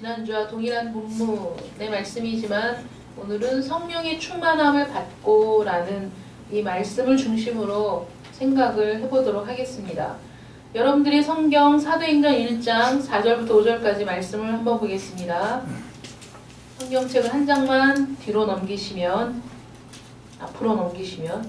지난주와 동일한 본문의 말씀이지만 오늘은 성령의 충만함을 받고 라는 이 말씀을 중심으로 생각을 해보도록 하겠습니다. 여러분들이 성경 사도행전 1장 4절부터 5절까지 말씀을 한번 보겠습니다. 성경책을 한 장만 뒤로 넘기시면, 앞으로 넘기시면,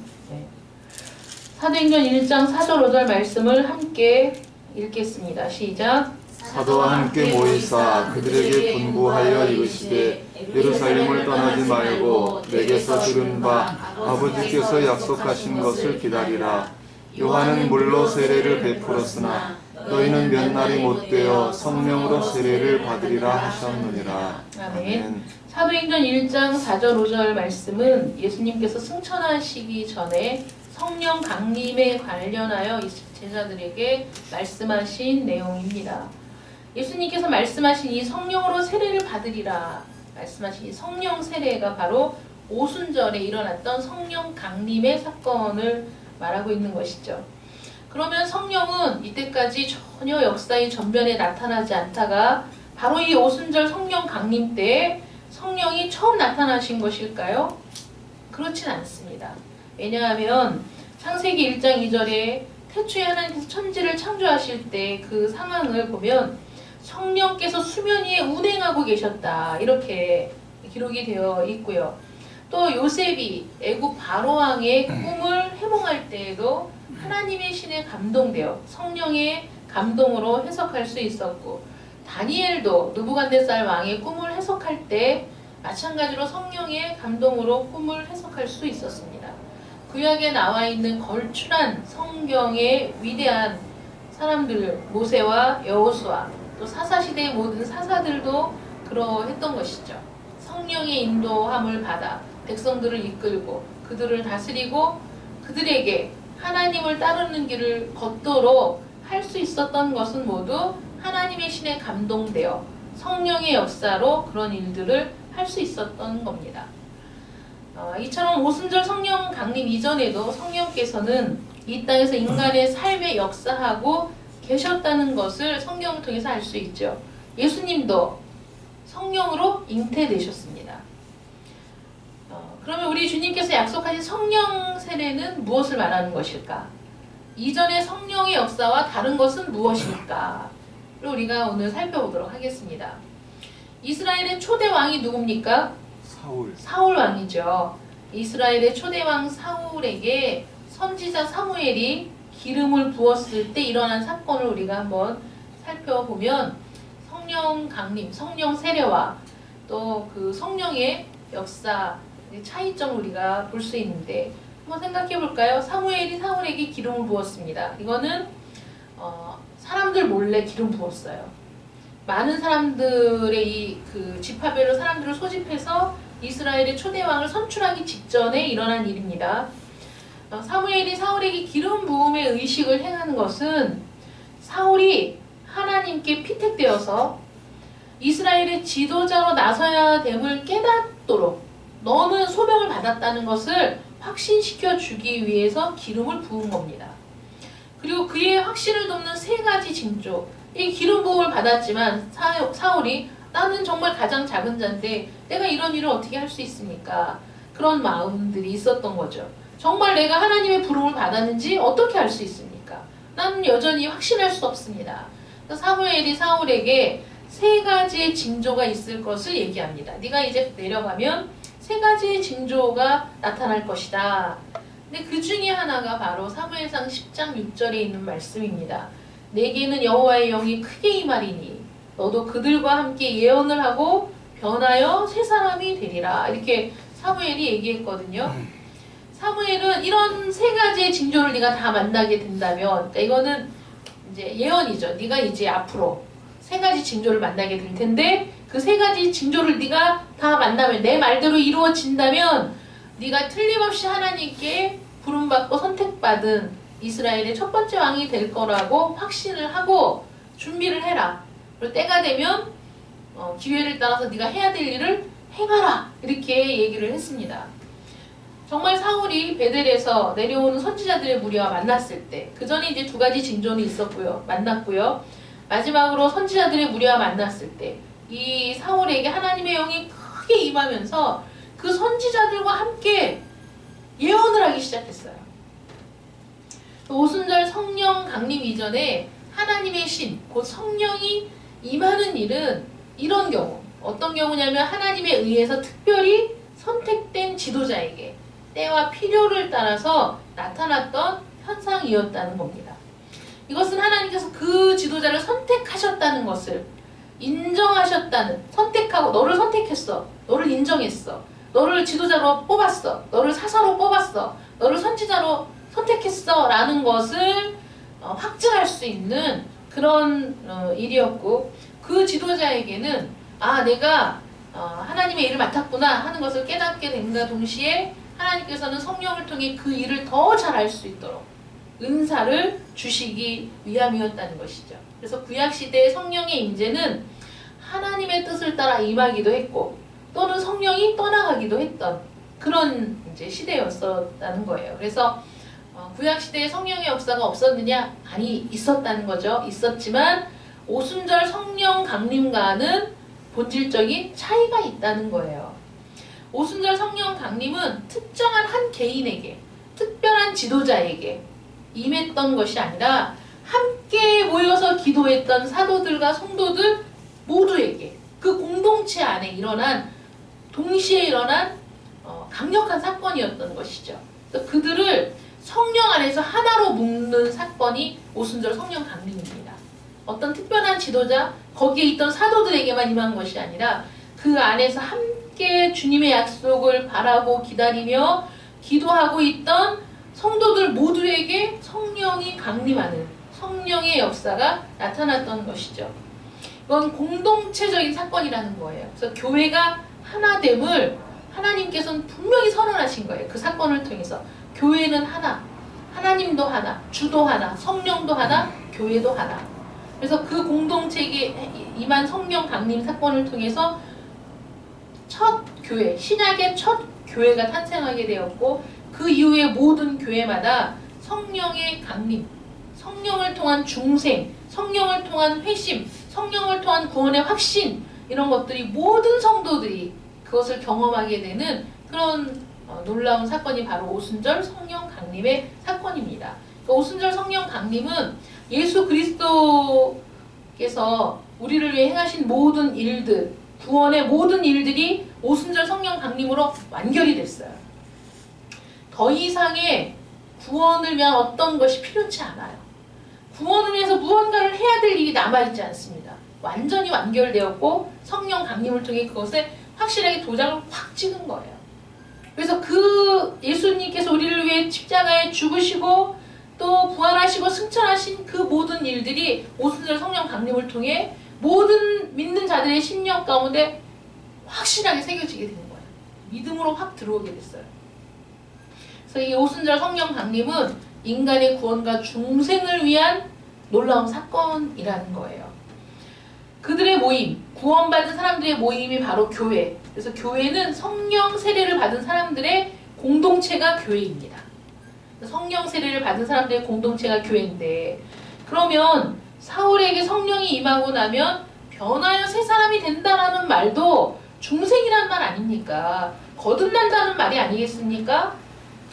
사도행전 1장 4절 5절 말씀을 함께 읽겠습니다. 시작. 사도와 함께 모이사 그들에게 분부하여 이르시되 예루살렘을 떠나지 말고 내게서 들은 바 아버지께서 약속하신 것을 기다리라. 요한은 물로 세례를 베풀었으나 너희는 몇 날이 못되어 성령으로 세례를 받으리라 하셨느니라. 아멘. 사도행전 1장 4절 5절 말씀은 예수님께서 승천하시기 전에 성령 강림에 관련하여 제자들에게 말씀하신 내용입니다. 예수님께서 말씀하신 이 성령으로 세례를 받으리라 말씀하신 이 성령 세례가 바로 오순절에 일어났던 성령 강림의 사건을 말하고 있는 것이죠. 그러면 성령은 이때까지 전혀 역사의 전면에 나타나지 않다가 바로 이 오순절 성령 강림 때 성령이 처음 나타나신 것일까요? 그렇진 않습니다. 왜냐하면 창세기 1장 2절에 태초에 하나님께서 천지를 창조하실 때 그 상황을 보면 성령께서 수면 위에 운행하고 계셨다 이렇게 기록이 되어 있고요. 또 요셉이 애굽 바로왕의 꿈을 해몽할 때에도 하나님의 신에 감동되어 성령의 감동으로 해석할 수 있었고, 다니엘도 느부갓네살 왕의 꿈을 해석할 때 마찬가지로 성령의 감동으로 꿈을 해석할 수 있었습니다. 구약에 나와 있는 걸출한 성경의 위대한 사람들, 모세와 여호수아, 또 사사시대의 모든 사사들도 그러했던 것이죠. 성령의 인도함을 받아 백성들을 이끌고 그들을 다스리고 그들에게 하나님을 따르는 길을 걷도록 할 수 있었던 것은 모두 하나님의 신에 감동되어 성령의 역사로 그런 일들을 할 수 있었던 겁니다. 이처럼 오순절 성령 강림 이전에도 성령께서는 이 땅에서 인간의 삶에 역사하고 계셨다는 것을 성경을 통해서 알 수 있죠. 예수님도 성령으로 잉태되셨습니다. 그러면 우리 주님께서 약속하신 성령 세례는 무엇을 말하는 것일까? 이전의 성령의 역사와 다른 것은 무엇일까? 를 우리가 오늘 살펴보도록 하겠습니다. 이스라엘의 초대 왕이 누굽니까? 사울 왕이죠. 이스라엘의 초대 왕 사울에게 선지자 사무엘이 기름을 부었을 때 일어난 사건을 우리가 한번 살펴보면 성령 강림, 성령 세례와 또 그 성령의 역사 차이점을 우리가 볼 수 있는데 한번 생각해 볼까요? 사무엘이 사울에게 기름을 부었습니다. 이거는 사람들 몰래 기름 부었어요. 많은 사람들의 이 그 지파별로 사람들을 소집해서 이스라엘의 초대 왕을 선출하기 직전에 일어난 일입니다. 사무엘이 사울에게 기름 부음의 의식을 행하는 것은 사울이 하나님께 피택되어서 이스라엘의 지도자로 나서야 됨을 깨닫도록 너는 소명을 받았다는 것을 확신시켜 주기 위해서 기름을 부은 겁니다. 그리고 그의 확신을 돕는 세 가지 징조, 이 기름 부음을 받았지만 사울이 나는 정말 가장 작은 자인데 내가 이런 일을 어떻게 할 수 있습니까? 그런 마음들이 있었던 거죠. 정말 내가 하나님의 부름을 받았는지 어떻게 알 수 있습니까? 나는 여전히 확신할 수 없습니다. 사무엘이 사울에게 세 가지의 징조가 있을 것을 얘기합니다. 네가 이제 내려가면 세 가지의 징조가 나타날 것이다. 근데 그 중에 하나가 바로 사무엘상 10장 6절에 있는 말씀입니다. 내게는 여호와의 영이 크게 임하리니 너도 그들과 함께 예언을 하고 변하여 새 사람이 되리라. 이렇게 사무엘이 얘기했거든요. 사무엘은 이런 세 가지의 징조를 네가 다 만나게 된다면, 그러니까 이거는 이제 예언이죠. 네가 이제 앞으로 세 가지 징조를 만나게 될 텐데 그 세 가지 징조를 네가 다 만나면 내 말대로 이루어진다면 네가 틀림없이 하나님께 부름받고 선택받은 이스라엘의 첫 번째 왕이 될 거라고 확신을 하고 준비를 해라. 그리고 때가 되면 기회를 따라서 네가 해야 될 일을 행하라. 이렇게 얘기를 했습니다. 정말 사울이 베델에서 내려오는 선지자들의 무리와 만났을 때, 그 전에 이제 두 가지 징조는 있었고요. 만났고요. 마지막으로 선지자들의 무리와 만났을 때 이 사울에게 하나님의 영이 크게 임하면서 그 선지자들과 함께 예언을 하기 시작했어요. 오순절 성령 강림 이전에 하나님의 신, 곧 성령이 임하는 일은 이런 경우, 어떤 경우냐면 하나님에 의해서 특별히 선택된 지도자에게 때와 필요를 따라서 나타났던 현상이었다는 겁니다. 이것은 하나님께서 그 지도자를 선택하셨다는 것을 인정하셨다는, 선택하고 너를 선택했어, 너를 인정했어, 너를 지도자로 뽑았어, 너를 사사로 뽑았어, 너를 선지자로 선택했어 라는 것을 확증할 수 있는 그런 일이었고, 그 지도자에게는 내가 하나님의 일을 맡았구나 하는 것을 깨닫게 됨과 동시에 하나님께서는 성령을 통해 그 일을 더 잘할 수 있도록 은사를 주시기 위함이었다는 것이죠. 그래서 구약시대의 성령의 임재는 하나님의 뜻을 따라 임하기도 했고 또는 성령이 떠나가기도 했던 그런 이제 시대였었다는 거예요. 그래서 구약시대에 성령의 역사가 없었느냐? 아니, 있었다는 거죠. 있었지만 오순절 성령 강림과는 본질적인 차이가 있다는 거예요. 오순절 성령 강림은 특정한 한 개인에게, 특별한 지도자에게 임했던 것이 아니라 함께 모여서 기도했던 사도들과 성도들 모두에게, 그 공동체 안에 일어난, 동시에 일어난 강력한 사건이었던 것이죠. 그들을 성령 안에서 하나로 묶는 사건이 오순절 성령 강림입니다. 어떤 특별한 지도자, 거기에 있던 사도들에게만 임한 것이 아니라 그 안에서 함께 주님의 약속을 바라고 기다리며 기도하고 있던 성도들 모두에게 성령이 강림하는 성령의 역사가 나타났던 것이죠. 이건 공동체적인 사건이라는 거예요. 그래서 교회가 하나됨을 하나님께서는 분명히 선언하신 거예요. 그 사건을 통해서 교회는 하나, 하나님도 하나, 주도 하나, 성령도 하나, 교회도 하나. 그래서 그 공동체에 임한 성령 강림 사건을 통해서 첫 교회, 신약의 첫 교회가 탄생하게 되었고, 그 이후에 모든 교회마다 성령의 강림, 성령을 통한 중생, 성령을 통한 회심, 성령을 통한 구원의 확신, 이런 것들이 모든 성도들이 그것을 경험하게 되는 그런 놀라운 사건이 바로 오순절 성령 강림의 사건입니다. 그러니까 오순절 성령 강림은 예수 그리스도께서 우리를 위해 행하신 모든 일들, 구원의 모든 일들이 오순절 성령 강림으로 완결이 됐어요. 더 이상의 구원을 위한 어떤 것이 필요치 않아요. 구원을 위해서 무언가를 해야 될 일이 남아있지 않습니다. 완전히 완결되었고 성령 강림을 통해 그것에 확실하게 도장을 확 찍은 거예요. 그래서 그 예수님께서 우리를 위해 십자가에 죽으시고 또 부활하시고 승천하신 그 모든 일들이 오순절 성령 강림을 통해 모든 믿는 자들의 심령 가운데 확실하게 새겨지게 되는 거예요. 믿음으로 확 들어오게 됐어요. 그래서 이 오순절 성령 강림은 인간의 구원과 중생을 위한 놀라운 사건이라는 거예요. 그들의 모임, 구원받은 사람들의 모임이 바로 교회. 그래서 교회는 성령 세례를 받은 사람들의 공동체가 교회입니다. 성령 세례를 받은 사람들의 공동체가 교회인데, 그러면 사울에게 성령이 임하고 나면 변하여 새 사람이 된다라는 말도 중생이란 말 아닙니까? 거듭난다는 말이 아니겠습니까?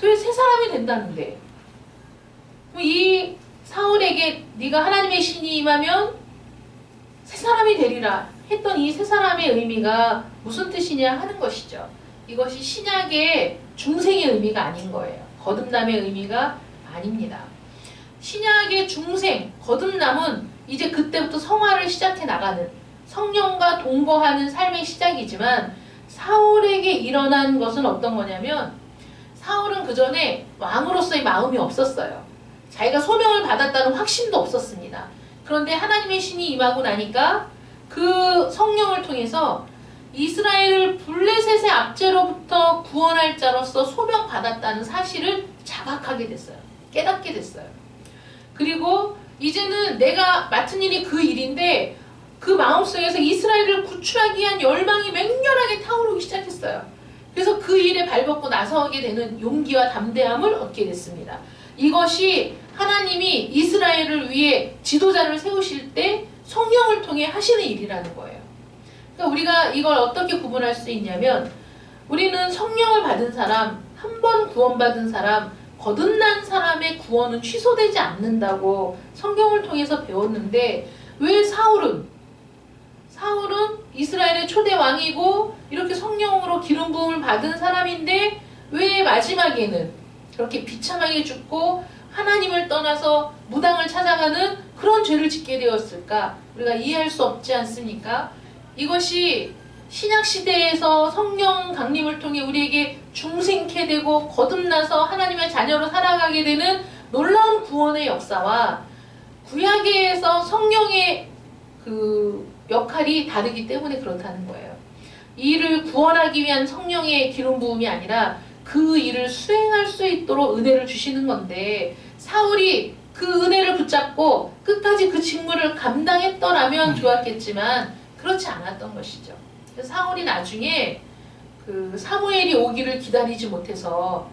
왜 새 사람이 된다는데? 이 사울에게 네가 하나님의 신이 임하면 새 사람이 되리라 했던 이 새 사람의 의미가 무슨 뜻이냐 하는 것이죠. 이것이 신약의 중생의 의미가 아닌 거예요. 거듭남의 의미가 아닙니다. 신약의 중생, 거듭남은 이제 그때부터 성화를 시작해 나가는, 성령과 동거하는 삶의 시작이지만, 사울에게 일어난 것은 어떤 거냐면, 사울은 그 전에 왕으로서의 마음이 없었어요. 자기가 소명을 받았다는 확신도 없었습니다. 그런데 하나님의 신이 임하고 나니까 그 성령을 통해서 이스라엘을 블레셋의 압제로부터 구원할 자로서 소명받았다는 사실을 자각하게 됐어요. 깨닫게 됐어요. 그리고 이제는 내가 맡은 일이 그 일인데 그 마음속에서 이스라엘을 구출하기 위한 열망이 맹렬하게 타오르기 시작했어요. 그래서 그 일에 발벗고 나서게 되는 용기와 담대함을 얻게 됐습니다. 이것이 하나님이 이스라엘을 위해 지도자를 세우실 때 성령을 통해 하시는 일이라는 거예요. 그러니까 우리가 이걸 어떻게 구분할 수 있냐면 우리는 성령을 받은 사람, 한 번 구원받은 사람, 거듭난 사람의 구원은 취소되지 않는다고 성경을 통해서 배웠는데 왜 사울은 이스라엘의 초대 왕이고 이렇게 성령으로 기름 부음을 받은 사람인데 왜 마지막에는 그렇게 비참하게 죽고 하나님을 떠나서 무당을 찾아가는 그런 죄를 짓게 되었을까? 우리가 이해할 수 없지 않습니까? 이것이 신약시대에서 성령 강림을 통해 우리에게 중생케 되고 거듭나서 하나님의 자녀로 살아가게 되는 놀라운 구원의 역사와 구약에서 성령의 그 역할이 다르기 때문에 그렇다는 거예요. 이 일을 구원하기 위한 성령의 기름 부음이 아니라 그 일을 수행할 수 있도록 은혜를 주시는 건데 사울이 그 은혜를 붙잡고 끝까지 그 직무를 감당했더라면 좋았겠지만 그렇지 않았던 것이죠. 사울이 나중에 그 사무엘이 오기를 기다리지 못해서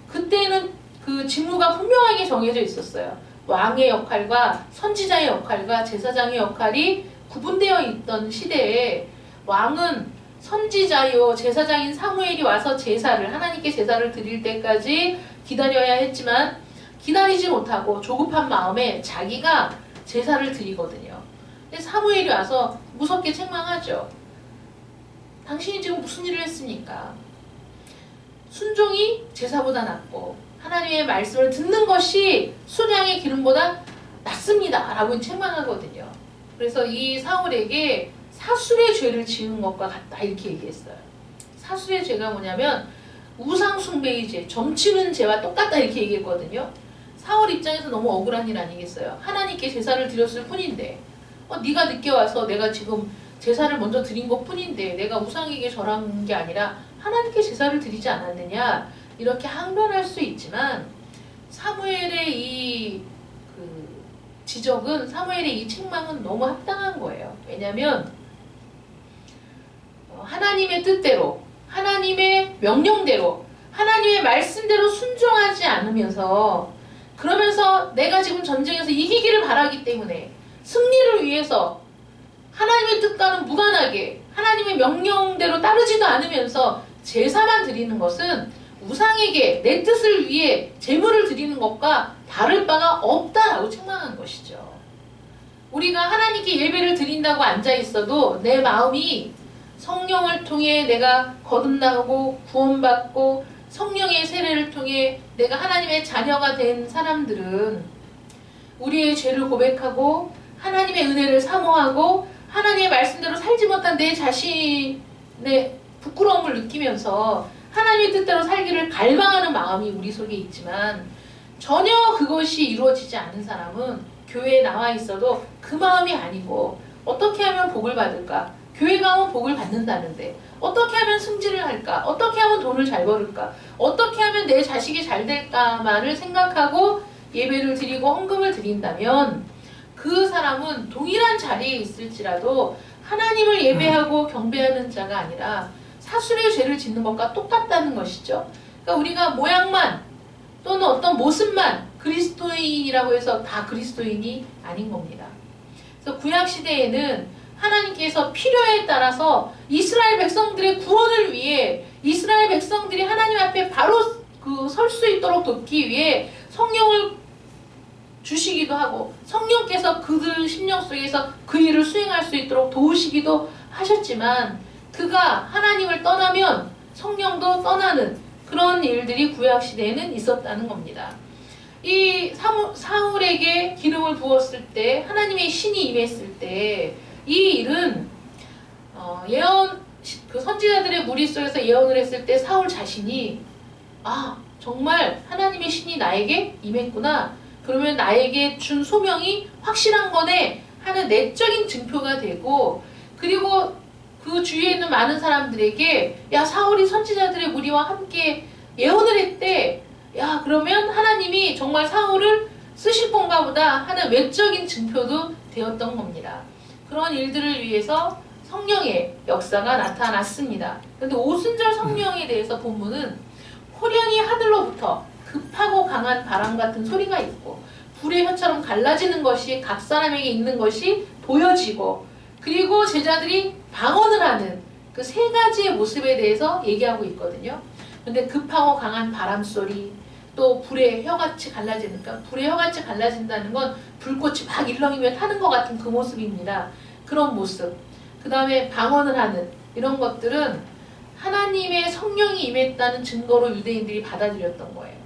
그때는 그 직무가 분명하게 정해져 있었어요. 왕의 역할과 선지자의 역할과 제사장의 역할이 구분되어 있던 시대에 왕은 선지자요 제사장인 사무엘이 와서 제사를 하나님께 제사를 드릴 때까지 기다려야 했지만 기다리지 못하고 조급한 마음에 자기가 제사를 드리거든요. 근데 사무엘이 와서 무섭게 책망하죠. 당신이 지금 무슨 일을 했습니까? 순종이 제사보다 낫고 하나님의 말씀을 듣는 것이 수량의 기름보다 낫습니다 라고 책망하거든요. 그래서 이 사울에게 사술의 죄를 지은 것과 같다 이렇게 얘기했어요. 사술의 죄가 뭐냐면 우상숭배의 죄, 점치는 죄와 똑같다 이렇게 얘기했거든요. 사울 입장에서 너무 억울한 일 아니겠어요? 하나님께 제사를 드렸을 뿐인데 네가 늦게 와서 내가 지금 제사를 먼저 드린 것 뿐인데 내가 우상에게 절한 게 아니라 하나님께 제사를 드리지 않았느냐 이렇게 항변할 수 있지만 사무엘의 이 지적은 사무엘의 이 책망은 너무 합당한 거예요. 왜냐하면 하나님의 뜻대로 하나님의 명령대로 하나님의 말씀대로 순종하지 않으면서 그러면서 내가 지금 전쟁에서 이기기를 바라기 때문에 승리를 위해서 하나님의 뜻과는 무관하게 하나님의 명령대로 따르지도 않으면서 제사만 드리는 것은 우상에게 내 뜻을 위해 제물을 드리는 것과 다를 바가 없다라고 책망한 것이죠. 우리가 하나님께 예배를 드린다고 앉아있어도 내 마음이 성령을 통해 내가 거듭나고 구원받고 성령의 세례를 통해 내가 하나님의 자녀가 된 사람들은 우리의 죄를 고백하고 하나님의 은혜를 사모하고 하나님의 말씀대로 살지 못한 내 자신의 부끄러움을 느끼면서 하나님의 뜻대로 살기를 갈망하는 마음이 우리 속에 있지만 전혀 그것이 이루어지지 않은 사람은 교회에 나와 있어도 그 마음이 아니고 어떻게 하면 복을 받을까? 교회 가면 복을 받는다는데 어떻게 하면 승진을 할까? 어떻게 하면 돈을 잘 벌을까? 어떻게 하면 내 자식이 잘 될까만을 생각하고 예배를 드리고 헌금을 드린다면 그 사람은 동일한 자리에 있을지라도 하나님을 예배하고 경배하는 자가 아니라 사술의 죄를 짓는 것과 똑같다는 것이죠. 그러니까 우리가 모양만 또는 어떤 모습만 그리스도인이라고 해서 다 그리스도인이 아닌 겁니다. 그래서 구약시대에는 하나님께서 필요에 따라서 이스라엘 백성들의 구원을 위해 이스라엘 백성들이 하나님 앞에 바로 설 수 있도록 돕기 위해 성령을 주시기도 하고 성령께서 그들 심령 속에서 그 일을 수행할 수 있도록 도우시기도 하셨지만 그가 하나님을 떠나면 성령도 떠나는 그런 일들이 구약시대에는 있었다는 겁니다. 이 사울에게 기름을 부었을 때 하나님의 신이 임했을 때 이 일은 그 선지자들의 무리 속에서 예언을 했을 때 사울 자신이 정말 하나님의 신이 나에게 임했구나. 그러면 나에게 준 소명이 확실한 거네 하는 내적인 증표가 되고 그리고 그 주위에 있는 많은 사람들에게 사울이 선지자들의 무리와 함께 예언을 했대. 그러면 하나님이 정말 사울을 쓰실 건가 보다 하는 외적인 증표도 되었던 겁니다. 그런 일들을 위해서 성령의 역사가 나타났습니다. 그런데 오순절 성령에 대해서 본문은 호련히 하늘로부터 급하고 강한 바람 같은 소리가 있고 불의 혀처럼 갈라지는 것이 각 사람에게 있는 것이 보여지고 그리고 제자들이 방언을 하는 그 세 가지의 모습에 대해서 얘기하고 있거든요. 근데 급하고 강한 바람소리, 또 불에 혀같이 갈라지니까, 불에 혀같이 갈라진다는 건 불꽃이 막 일렁이며 타는 것 같은 그 모습입니다. 그런 모습. 그 다음에 방언을 하는 이런 것들은 하나님의 성령이 임했다는 증거로 유대인들이 받아들였던 거예요.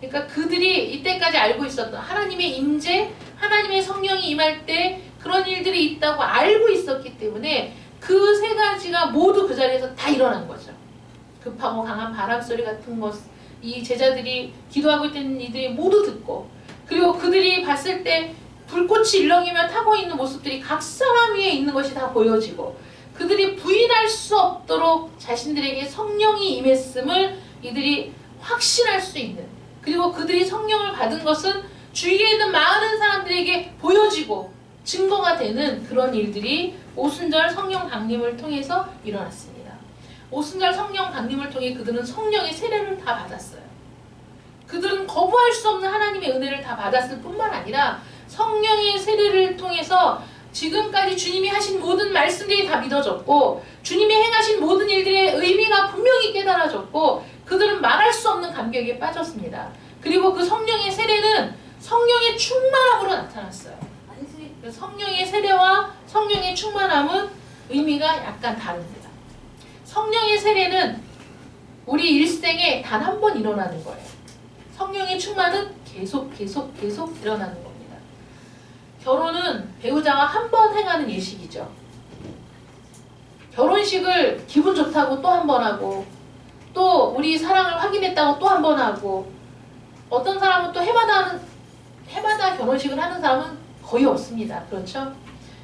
그러니까 그들이 이때까지 알고 있었던 하나님의 임재, 하나님의 성령이 임할 때 그런 일들이 있다고 알고 있었기 때문에 그 세 가지가 모두 그 자리에서 다 일어난 거죠. 급하고 강한 바람소리 같은 것, 이 제자들이 기도하고 있던 이들이 모두 듣고, 그리고 그들이 봤을 때 불꽃이 일렁이며 타고 있는 모습들이 각 사람 위에 있는 것이 다 보여지고, 그들이 부인할 수 없도록 자신들에게 성령이 임했음을 이들이 확신할 수 있는, 그리고 그들이 성령을 받은 것은 주위에 있는 많은 사람들에게 보여지고 증거가 되는 그런 일들이 오순절 성령 강림을 통해서 일어났습니다. 오순절 성령 강림을 통해 그들은 성령의 세례를 다 받았어요. 그들은 거부할 수 없는 하나님의 은혜를 다 받았을 뿐만 아니라 성령의 세례를 통해서 지금까지 주님이 하신 모든 말씀들이 다 믿어졌고, 주님이 행하신 모든 일들의 의미가 분명히 깨달아졌고, 그들은 말할 수 없는 감격에 빠졌습니다. 그리고 그 성령의 세례는 성령의 충만함으로 나타났어요. 성령의 세례와 성령의 충만함은 의미가 약간 다릅니다. 성령의 세례는 우리 일생에 단 한 번 일어나는 거예요. 성령의 충만은 계속 일어나는 겁니다. 결혼은 배우자가 한 번 행하는 예식이죠. 결혼식을 기분 좋다고 또 한 번 하고, 또 우리 사랑을 확인했다고 또 한 번 하고, 어떤 사람은 또 해마다 결혼식을 하는 사람은 거의 없습니다. 그렇죠?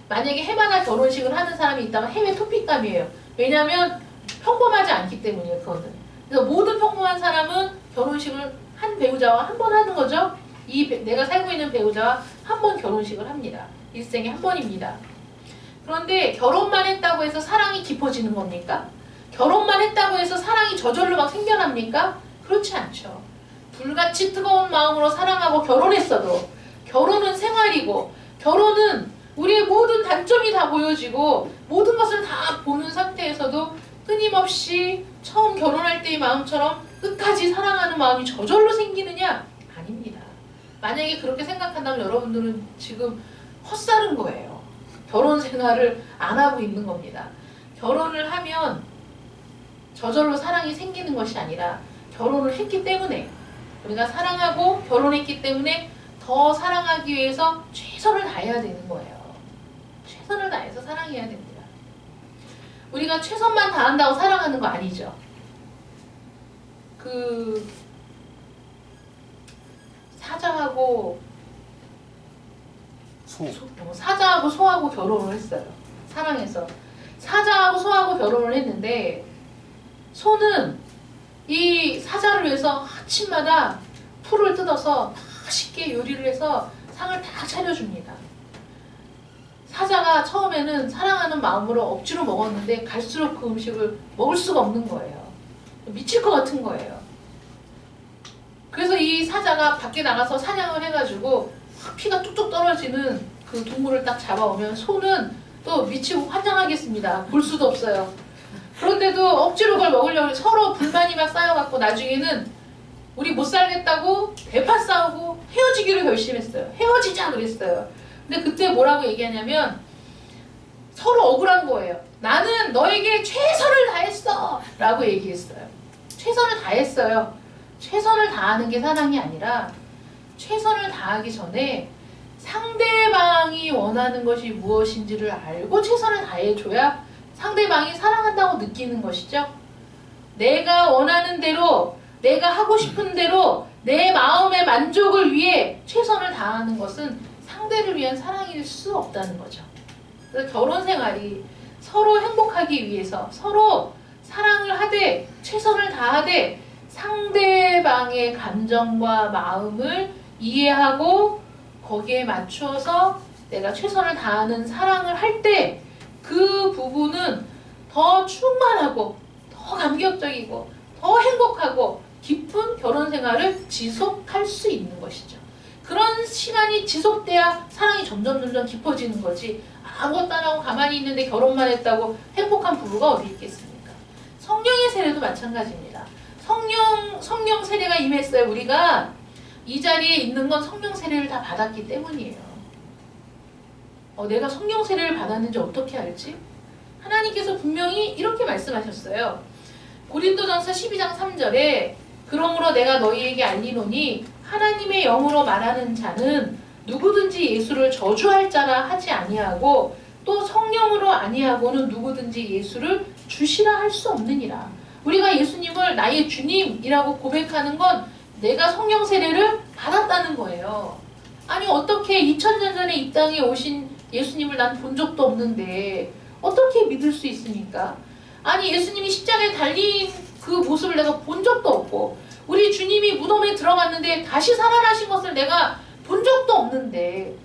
만약에 해마다 결혼식을 하는 사람이 있다면 해외 토픽감이에요. 왜냐하면 평범하지 않기 때문이에요. 그거는. 그래서 모든 평범한 사람은 결혼식을 한 배우자와 한 번 하는 거죠. 내가 살고 있는 배우자와 한 번 결혼식을 합니다. 일생에 한 번입니다. 그런데 결혼만 했다고 해서 사랑이 깊어지는 겁니까? 결혼만 했다고 해서 사랑이 저절로 막 생겨납니까? 그렇지 않죠. 불같이 뜨거운 마음으로 사랑하고 결혼했어도 결혼은 생활이고, 결혼은 우리의 모든 단점이 다 보여지고 모든 것을 다 보는 상태에서도 끊임없이 처음 결혼할 때의 마음처럼 끝까지 사랑하는 마음이 저절로 생기느냐? 아닙니다. 만약에 그렇게 생각한다면 여러분들은 지금 헛살은 거예요. 결혼 생활을 안 하고 있는 겁니다. 결혼을 하면 저절로 사랑이 생기는 것이 아니라 결혼을 했기 때문에, 우리가 사랑하고 결혼했기 때문에 더 사랑하기 위해서 최선을 다해야 되는 거예요. 최선을 다해서 사랑해야 됩니다. 우리가 최선만 다한다고 사랑하는 거 아니죠. 사자하고 소하고 결혼을 했어요. 사랑해서. 사자하고 소하고 결혼을 했는데, 소는 이 사자를 위해서 아침마다 풀을 뜯어서 맛있게 요리를 해서 상을 다 차려줍니다. 사자가 처음에는 사랑하는 마음으로 억지로 먹었는데 갈수록 그 음식을 먹을 수가 없는 거예요. 미칠 것 같은 거예요. 그래서 이 사자가 밖에 나가서 사냥을 해가지고 피가 뚝뚝 떨어지는 그 동물을 딱 잡아오면 소는 또 미치고 환장하겠습니다. 볼 수도 없어요. 그런데도 억지로 그걸 먹으려고 서로 불만이 막 쌓여갖고 나중에는 우리 못 살겠다고 대판 싸우고 헤어지기로 결심했어요. 헤어지자 그랬어요. 근데 그때 뭐라고 얘기하냐면 서로 억울한 거예요. 나는 너에게 최선을 다했어 라고 얘기했어요. 최선을 다했어요. 최선을 다하는 게 사랑이 아니라 최선을 다하기 전에 상대방이 원하는 것이 무엇인지를 알고 최선을 다해줘야 상대방이 사랑한다고 느끼는 것이죠. 내가 원하는 대로, 내가 하고 싶은 대로 내 마음의 만족을 위해 최선을 다하는 것은 상대를 위한 사랑일 수 없다는 거죠. 그래서 결혼 생활이 서로 행복하기 위해서 서로 사랑을 하되 최선을 다하되 상대방의 감정과 마음을 이해하고 거기에 맞추어서 내가 최선을 다하는 사랑을 할 때 그 부분은 더 충만하고 더 감격적이고 더 행복하고 깊은 결혼 생활을 지속할 수 있는 것이죠. 그런 시간이 지속돼야 사랑이 점점 깊어지는 거지. 아무것도 안 하고 가만히 있는데 결혼만 했다고 행복한 부부가 어디 있겠습니까? 성령의 세례도 마찬가지입니다. 성령 세례가 임했어요. 우리가 이 자리에 있는 건 성령 세례를 다 받았기 때문이에요. 내가 성령 세례를 받았는지 어떻게 알지? 하나님께서 분명히 이렇게 말씀하셨어요. 고린도전서 12장 3절에 그러므로 내가 너희에게 알리노니 하나님의 영으로 말하는 자는 누구든지 예수를 저주할 자라 하지 아니하고 또 성령으로 아니하고는 누구든지 예수를 주시라 할 수 없느니라. 우리가 예수님을 나의 주님이라고 고백하는 건 내가 성령 세례를 받았다는 거예요. 아니 어떻게 2000년 전에 이 땅에 오신 예수님을 난 본 적도 없는데 어떻게 믿을 수 있습니까? 아니 예수님이 십자가에 달린 그 모습을 내가 본 적도 없고 우리 주님이 무덤에 들어갔는데 다시 살아나신 것을 내가 본 적도 없는데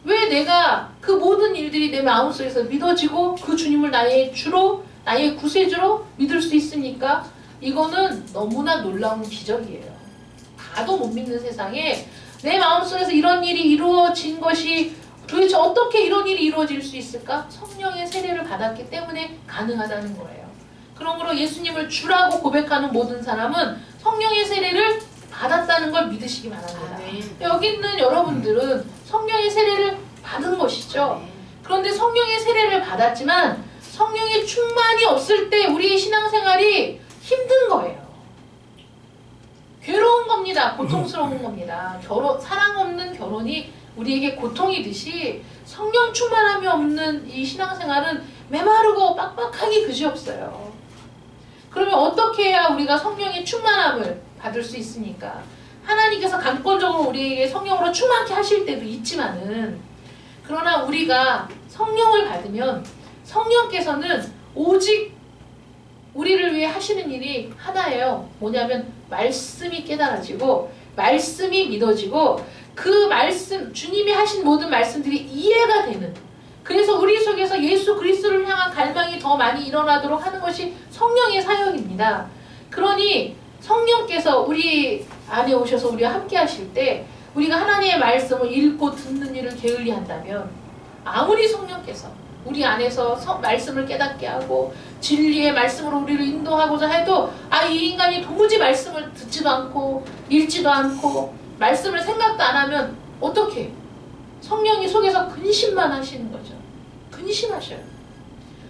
왜 내가 그 모든 일들이 내 마음속에서 믿어지고 그 주님을 나의 주로 나의 구세주로 믿을 수 있습니까? 이거는 너무나 놀라운 기적이에요. 다도 못 믿는 세상에 내 마음속에서 이런 일이 이루어진 것이 도대체 어떻게 이런 일이 이루어질 수 있을까? 성령의 세례를 받았기 때문에 가능하다는 거예요. 그러므로 예수님을 주라고 고백하는 모든 사람은 성령의 세례를 받았다는 걸 믿으시기 바랍니다. 여기 있는 여러분들은 성령의 세례를 받은 것이죠. 그런데 성령의 세례를 받았지만 성령의 충만이 없을 때 우리의 신앙생활이 힘든 거예요. 괴로운 겁니다. 고통스러운 겁니다. 사랑 없는 결혼이 우리에게 고통이듯이 성령 충만함이 없는 이 신앙생활은 메마르고 빡빡하기 그지없어요. 그러면 어떻게 해야 우리가 성령의 충만함을 받을 수 있습니까? 하나님께서 강권적으로 우리에게 성령으로 충만케 하실 때도 있지만은 그러나 우리가 성령을 받으면 성령께서는 오직 우리를 위해 하시는 일이 하나예요. 뭐냐면 말씀이 깨달아지고 말씀이 믿어지고 그 말씀, 주님이 하신 모든 말씀들이 이해가 되는, 그래서 우리 속에서 예수 그리스도를 향한 갈망이 더 많이 일어나도록 하는 것이 성령의 사역입니다. 그러니 성령께서 우리 안에 오셔서 우리와 함께 하실 때 우리가 하나님의 말씀을 읽고 듣는 일을 게을리 한다면 아무리 성령께서 우리 안에서 말씀을 깨닫게 하고 진리의 말씀으로 우리를 인도하고자 해도 이 인간이 도무지 말씀을 듣지도 않고 읽지도 않고 말씀을 생각도 안 하면 어떻게? 성령이 속에서 근심만 하시는 거죠. 근심하셔요.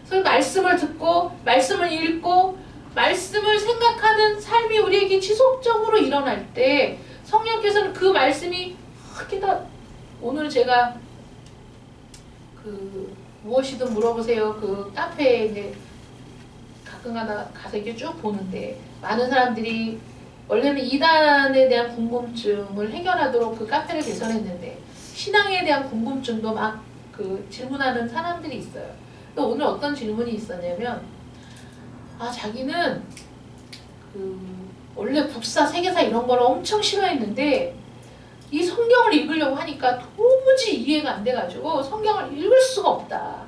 그래서 말씀을 듣고 말씀을 읽고 말씀을 생각하는 삶이 우리에게 지속적으로 일어날 때 성령께서는 그 말씀이 오늘 제가 무엇이든 물어보세요. 그 카페에 이제 가끔가다 가서 이렇게 쭉 보는데 많은 사람들이 원래는 이단에 대한 궁금증을 해결하도록 그 카페를 개설했는데 신앙에 대한 궁금증도 막 질문하는 사람들이 있어요. 근데 오늘 어떤 질문이 있었냐면 자기는 원래 국사, 세계사 이런 걸 엄청 싫어했는데 이 성경을 읽으려고 하니까 도무지 이해가 안 돼가지고 성경을 읽을 수가 없다.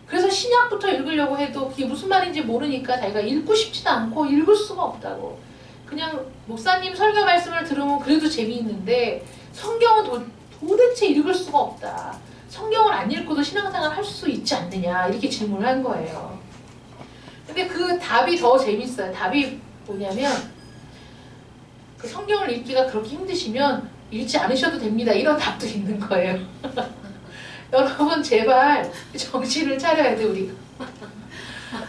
그래서 신약부터 읽으려고 해도 그게 무슨 말인지 모르니까 자기가 읽고 싶지도 않고 읽을 수가 없다고. 그냥 목사님 설교 말씀을 들으면 그래도 재미있는데 성경은 도대체 읽을 수가 없다. 성경을 안 읽고도 신앙생활 할 수 있지 않느냐 이렇게 질문을 한 거예요. 근데 그 답이 더 재밌어요. 답이 뭐냐면 그 성경을 읽기가 그렇게 힘드시면 읽지 않으셔도 됩니다. 이런 답도 있는 거예요. 여러분 제발 정신을 차려야 돼 우리가.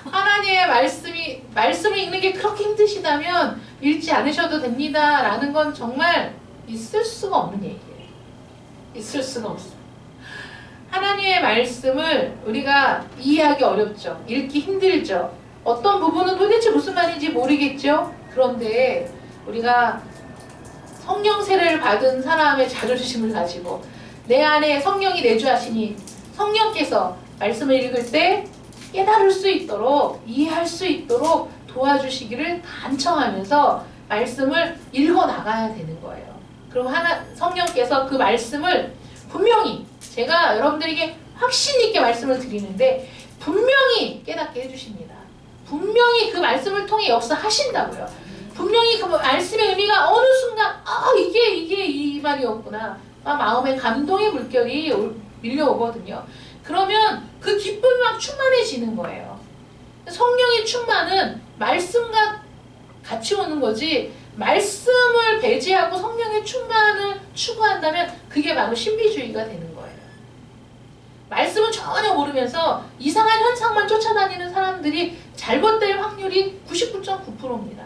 하나님의 말씀을 읽는 게 그렇게 힘드시다면 읽지 않으셔도 됩니다. 라는 건 정말 있을 수가 없는 얘기예요. 있을 수가 없어요. 하나님의 말씀을 우리가 이해하기 어렵죠. 읽기 힘들죠. 어떤 부분은 도대체 무슨 말인지 모르겠죠. 그런데 우리가 성령 세례를 받은 사람의 자존심을 가지고 내 안에 성령이 내주하시니 성령께서 말씀을 읽을 때 깨달을 수 있도록 이해할 수 있도록 도와주시기를 간청하면서 말씀을 읽어 나가야 되는 거예요. 그럼 성령께서 그 말씀을 분명히 제가 여러분들에게 확신 있게 말씀을 드리는데 분명히 깨닫게 해주십니다. 분명히 그 말씀을 통해 역사하신다고요. 분명히 그 말씀의 의미가 어느 순간 이게 이 말이었구나. 마음에 감동의 물결이 밀려오거든요. 그러면 그 기쁨이 막 충만해지는 거예요. 성령의 충만은 말씀과 같이 오는 거지, 말씀을 배제하고 성령의 충만을 추구한다면 그게 바로 신비주의가 되는 거예요. 말씀은 전혀 모르면서 이상한 현상만 쫓아다니는 사람들이 잘못될 확률이 99.9%입니다.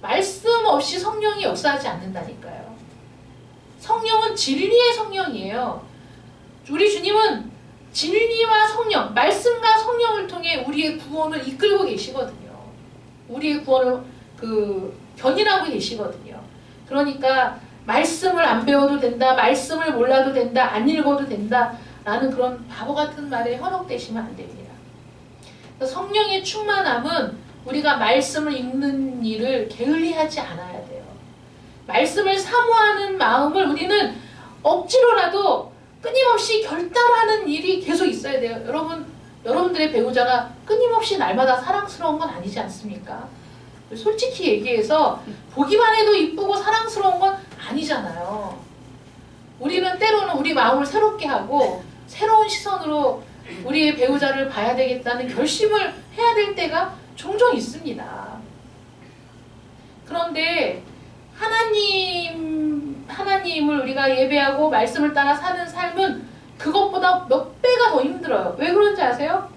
말씀 없이 성령이 역사하지 않는다니까요. 성령은 진리의 성령이에요. 우리 주님은 진리와 성령, 말씀과 성령을 통해 우리의 구원을 이끌고 계시거든요. 우리의 구원을 견인하고 계시거든요. 그러니까 말씀을 안 배워도 된다, 말씀을 몰라도 된다, 안 읽어도 된다 라는 그런 바보 같은 말에 현혹되시면 안 됩니다. 성령의 충만함은 우리가 말씀을 읽는 일을 게을리하지 않아야 돼요. 말씀을 사모하는 마음을 우리는 억지로라도 끊임없이 결단하는 일이 계속 있어야 돼요. 여러분들의 배우자가 끊임없이 날마다 사랑스러운 건 아니지 않습니까? 솔직히 얘기해서 보기만 해도 이쁘고 사랑스러운 건 아니잖아요. 우리는 때로는 우리 마음을 새롭게 하고 새로운 시선으로 우리의 배우자를 봐야 되겠다는 결심을 해야 될 때가 종종 있습니다. 그런데 하나님을 우리가 예배하고 말씀을 따라 사는 삶은 그것보다 몇 배가 더 힘들어요. 왜 그런지 아세요?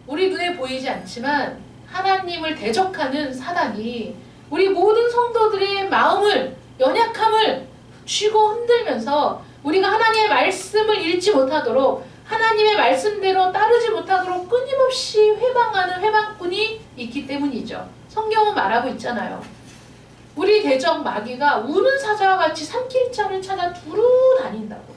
우리 눈에 보이지 않지만 하나님을 대적하는 사단이 우리 모든 성도들의 마음을, 연약함을 쥐고 흔들면서 우리가 하나님의 말씀을 읽지 못하도록, 하나님의 말씀대로 따르지 못하도록 끊임없이 회방하는 회방꾼이 있기 때문이죠. 성경은 말하고 있잖아요. 우리 대적 마귀가 우는 사자와 같이 삼킬 자를 찾아 두루 다닌다고.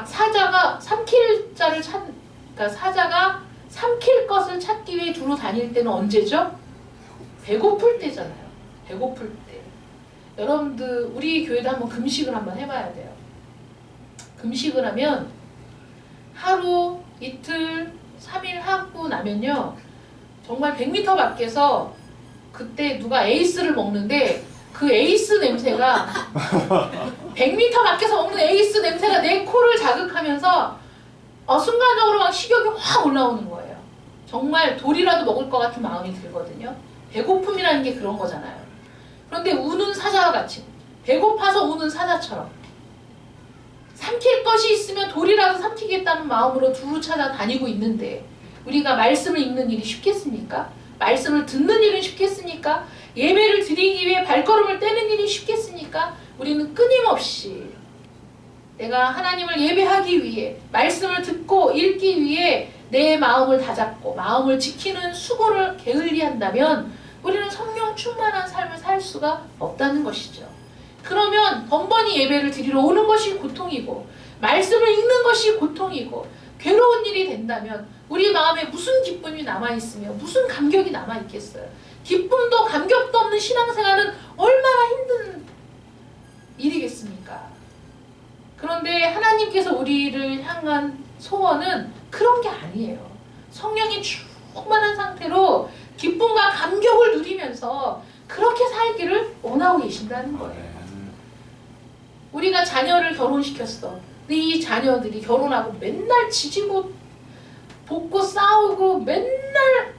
사자가 삼킬 자를 그러니까 사자가 삼킬 것을 찾기 위해 두루 다닐 때는 언제죠? 배고플 때잖아요. 배고플 때. 여러분들 우리 교회도 한번 금식을 한번 해봐야 돼요. 금식을 하면 하루, 이틀, 3일 하고 나면요. 정말 100m 밖에서 그때 누가 에이스를 먹는데 그 에이스 냄새가 100m 밖에서 먹는 에이스 냄새가 내 코를 자극하면서 순간적으로 막 식욕이 확 올라오는 거예요. 정말 돌이라도 먹을 것 같은 마음이 들거든요. 배고픔이라는 게 그런 거잖아요. 그런데 우는 사자와 같이 배고파서 우는 사자처럼 삼킬 것이 있으면 돌이라도 삼키겠다는 마음으로 두루 찾아다니고 있는데 우리가 말씀을 읽는 일이 쉽겠습니까? 말씀을 듣는 일은 쉽겠습니까? 예배를 드리기 위해 발걸음을 떼는 일이 쉽겠습니까? 우리는 끊임없이 내가 하나님을 예배하기 위해 말씀을 듣고 읽기 위해 내 마음을 다잡고 마음을 지키는 수고를 게을리한다면 우리는 성령 충만한 삶을 살 수가 없다는 것이죠. 그러면 번번이 예배를 드리러 오는 것이 고통이고 말씀을 읽는 것이 고통이고 괴로운 일이 된다면 우리 마음에 무슨 기쁨이 남아있으며 무슨 감격이 남아있겠어요. 기쁨도 감격도 없는 신앙생활은 얼마나 힘든 일이겠습니까? 그런데 하나님께서 우리를 향한 소원은 그런 게 아니에요. 성령이 충만한 상태로 기쁨과 감격을 누리면서 그렇게 살기를 원하고 계신다는 거예요. 우리가 자녀를 결혼시켰어. 근데 이 자녀들이 결혼하고 맨날 지지고 볶고 싸우고 맨날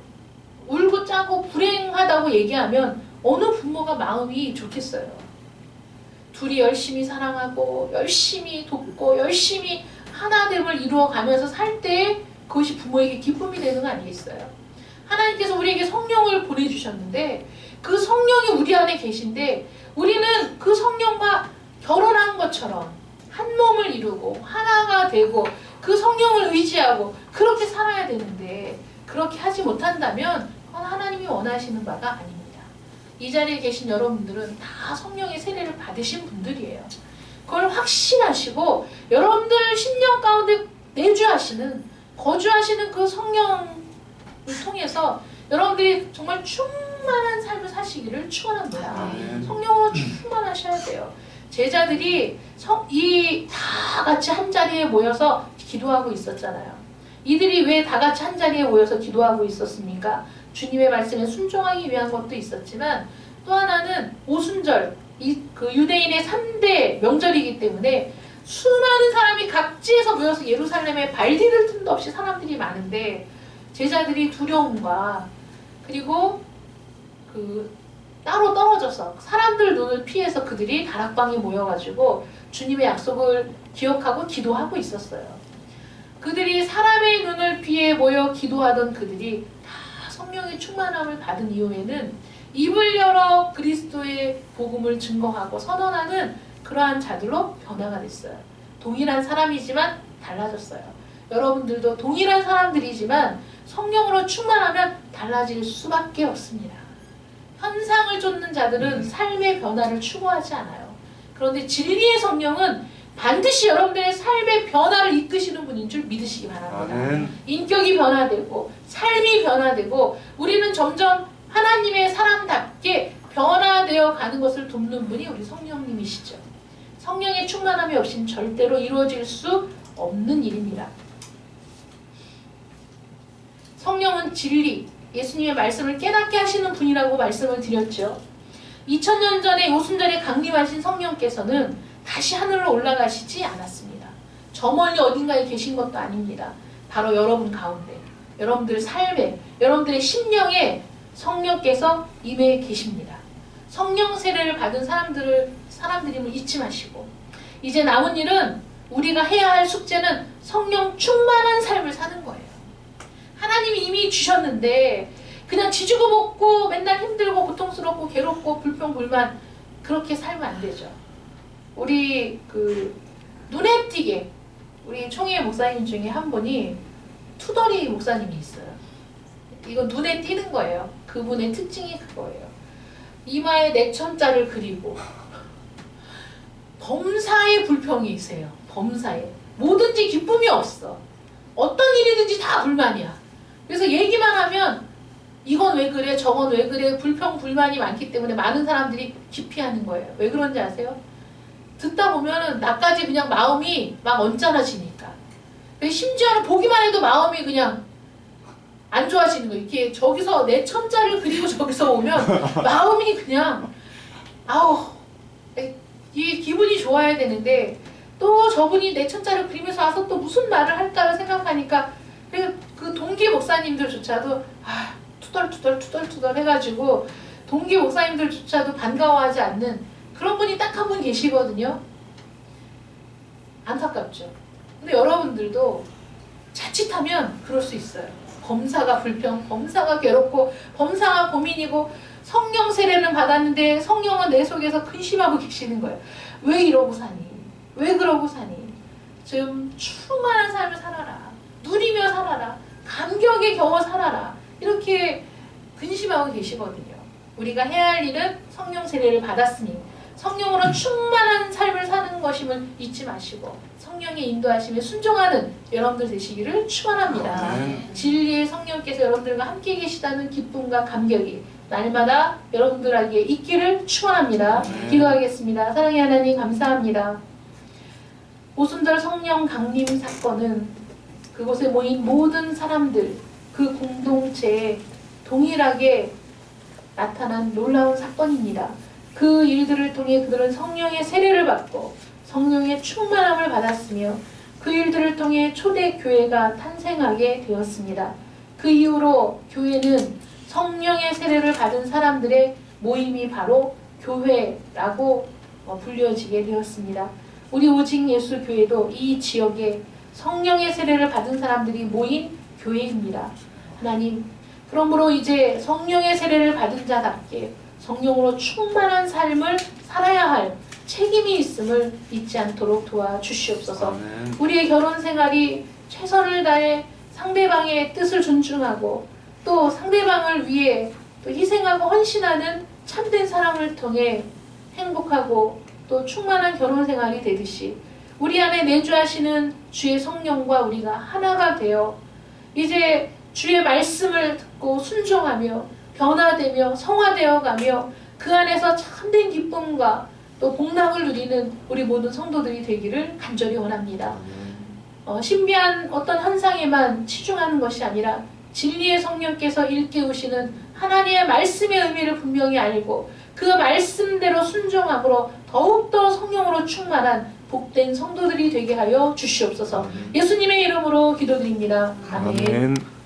울고 짜고 불행하다고 얘기하면 어느 부모가 마음이 좋겠어요. 둘이 열심히 사랑하고 열심히 돕고 열심히 하나됨을 이루어가면서 살 때 그것이 부모에게 기쁨이 되는 거 아니겠어요? 하나님께서 우리에게 성령을 보내주셨는데 그 성령이 우리 안에 계신데 우리는 그 성령과 결혼한 것처럼 한 몸을 이루고 하나가 되고 그 성령을 의지하고 그렇게 살아야 되는데 그렇게 하지 못한다면 그건 하나님이 원하시는 바가 아닙니다. 이 자리에 계신 여러분들은 다 성령의 세례를 받으신 분들이에요. 그걸 확신하시고 여러분들 심령 가운데 거주하시는 그 성령을 통해서 여러분들이 정말 충만한 삶을 사시기를 축원합니다. 성령으로 충만하셔야 돼요. 제자들이 다 같이 한 자리에 모여서 기도하고 있었잖아요. 이들이 왜 다 같이 한 자리에 모여서 기도하고 있었습니까? 주님의 말씀에 순종하기 위한 것도 있었지만 또 하나는 오순절, 그 유대인의 3대 명절이기 때문에 수많은 사람이 각지에서 모여서 예루살렘에 발 디딜 틈도 없이 사람들이 많은데 제자들이 두려움과 그리고 그 따로 떨어져서 사람들 눈을 피해서 그들이 다락방에 모여가지고 주님의 약속을 기억하고 기도하고 있었어요. 그들이 사람의 눈을 피해 모여 기도하던 그들이 다 성령의 충만함을 받은 이후에는 입을 열어 그리스도의 복음을 증거하고 선언하는 그러한 자들로 변화가 됐어요. 동일한 사람이지만 달라졌어요. 여러분들도 동일한 사람들이지만 성령으로 충만하면 달라질 수밖에 없습니다. 현상을 쫓는 자들은 삶의 변화를 추구하지 않아요. 그런데 진리의 성령은 반드시 여러분들의 삶의 변화를 이끄시는 분인 줄 믿으시기 바랍니다. 아멘. 인격이 변화되고 삶이 변화되고 우리는 점점 하나님의 사람답게 변화되어 가는 것을 돕는 분이 우리 성령님이시죠. 성령의 충만함이 없이는 절대로 이루어질 수 없는 일입니다. 성령은 진리, 예수님의 말씀을 깨닫게 하시는 분이라고 말씀을 드렸죠. 2000년 전에 오순절에 강림하신 성령께서는 다시 하늘로 올라가시지 않았습니다. 저 멀리 어딘가에 계신 것도 아닙니다. 바로 여러분 가운데, 여러분들 삶에, 여러분들의 심령에 성령께서 임해 계십니다. 성령 세례를 받은 사람들임을 잊지 마시고 이제 남은 일은 우리가 해야 할 숙제는 성령 충만한 삶을 사는 거예요. 하나님이 이미 주셨는데 그냥 지지고 볶고 맨날 힘들고 고통스럽고 괴롭고 불평불만 그렇게 살면 안 되죠. 우리 눈에 띄게 우리 총회 목사님 중에 한 분이 투덜이 목사님이 있어요. 이건 눈에 띄는 거예요. 그분의 특징이 그거예요. 이마에 내천자를 그리고 범사에 불평이세요. 범사에 뭐든지 기쁨이 없어. 어떤 일이든지 다 불만이야. 그래서 얘기만 하면 이건 왜 그래 저건 왜 그래 불평 불만이 많기 때문에 많은 사람들이 기피하는 거예요. 왜 그런지 아세요? 듣다 보면은 나까지 그냥 마음이 막 언짢아지니까. 심지어는 보기만 해도 마음이 그냥 안 좋아지는 거예요. 이렇게 저기서 내 천자를 그리고 저기서 오면 마음이 그냥 아우 이 기분이 좋아야 되는데 또 저분이 내 천자를 그리면서 와서 또 무슨 말을 할까를 생각하니까 그 동기 목사님들조차도 투덜 해가지고 동기 목사님들조차도 반가워하지 않는 그런 분이 딱 한 분 계시거든요. 안타깝죠. 근데 여러분들도 자칫하면 그럴 수 있어요. 범사가 불평, 범사가 괴롭고 범사가 고민이고 성령 세례는 받았는데 성령은 내 속에서 근심하고 계시는 거예요. 왜 이러고 사니? 왜 그러고 사니? 좀 충만한 삶을 살아라. 누리며 살아라. 감격에 겨워 살아라. 이렇게 근심하고 계시거든요. 우리가 해야 할 일은 성령 세례를 받았으니 성령으로 충만한 삶을 사는 것임을 잊지 마시고 성령의 인도하심에 순종하는 여러분들 되시기를 축원합니다. 진리의 성령께서 여러분들과 함께 계시다는 기쁨과 감격이 날마다 여러분들에게 있기를 축원합니다. 기도하겠습니다. 사랑의 하나님 감사합니다. 오순절 성령 강림 사건은 그곳에 모인 모든 사람들 그 공동체에 동일하게 나타난 놀라운 사건입니다. 그 일들을 통해 그들은 성령의 세례를 받고 성령의 충만함을 받았으며 그 일들을 통해 초대 교회가 탄생하게 되었습니다. 그 이후로 교회는 성령의 세례를 받은 사람들의 모임이 바로 교회라고 불려지게 되었습니다. 우리 오직 예수 교회도 이 지역에 성령의 세례를 받은 사람들이 모인 교회입니다. 하나님, 그러므로 이제 성령의 세례를 받은 자답게 성령으로 충만한 삶을 살아야 할 책임이 있음을 잊지 않도록 도와주시옵소서. 아멘. 우리의 결혼 생활이 최선을 다해 상대방의 뜻을 존중하고 또 상대방을 위해 또 희생하고 헌신하는 참된 사랑을 통해 행복하고 또 충만한 결혼 생활이 되듯이 우리 안에 내주하시는 주의 성령과 우리가 하나가 되어 이제 주의 말씀을 듣고 순종하며 변화되며 성화되어 가며 그 안에서 참된 기쁨과 또 복락을 누리는 우리 모든 성도들이 되기를 간절히 원합니다. 신비한 어떤 현상에만 치중하는 것이 아니라 진리의 성령께서 일깨우시는 하나님의 말씀의 의미를 분명히 알고 그 말씀대로 순종함으로 더욱더 성령으로 충만한 복된 성도들이 되게 하여 주시옵소서. 예수님의 이름으로 기도드립니다. 아멘. 아멘.